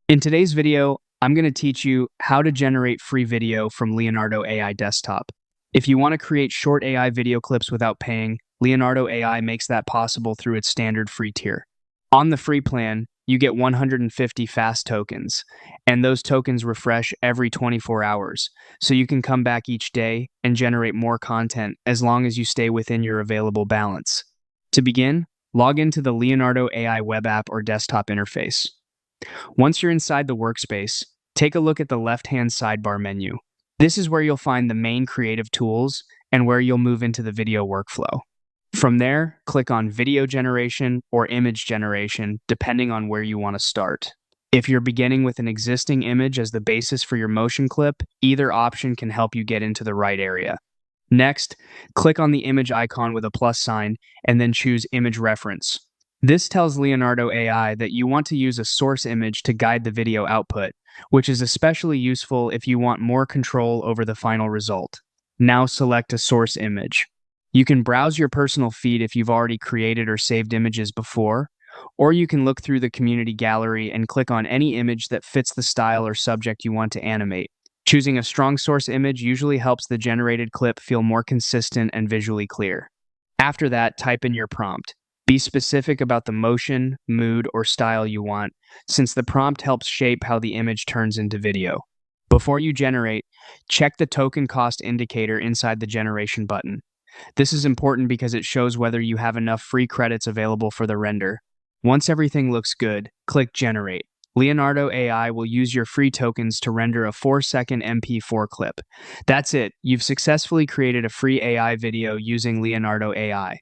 In today's video, I'm going to teach you how to generate free video from Leonardo AI Desktop. If you want to create short AI video clips without paying, Leonardo AI makes that possible through its standard free tier. On the free plan, you get 150 fast tokens, and those tokens refresh every 24 hours, so you can come back each day and generate more content as long as you stay within your available balance. To begin, log into the Leonardo AI web app or desktop interface. Once you're inside the workspace, take a look at the left-hand sidebar menu. This is where you'll find the main creative tools and where you'll move into the video workflow. From there, click on Video Generation or Image Generation, depending on where you want to start. If you're beginning with an existing image as the basis for your motion clip, either option can help you get into the right area. Next, click on the image icon with a plus sign and then choose Image Reference. This tells Leonardo AI that you want to use a source image to guide the video output, which is especially useful if you want more control over the final result. Now select a source image. You can browse your personal feed if you've already created or saved images before, or you can look through the community gallery and click on any image that fits the style or subject you want to animate. Choosing a strong source image usually helps the generated clip feel more consistent and visually clear. After that, type in your prompt. Be specific about the motion, mood, or style you want, since the prompt helps shape how the image turns into video. Before you generate, check the token cost indicator inside the generation button. This is important because it shows whether you have enough free credits available for the render. Once everything looks good, click Generate. Leonardo AI will use your free tokens to render a 4-second MP4 clip. That's it, you've successfully created a free AI video using Leonardo AI.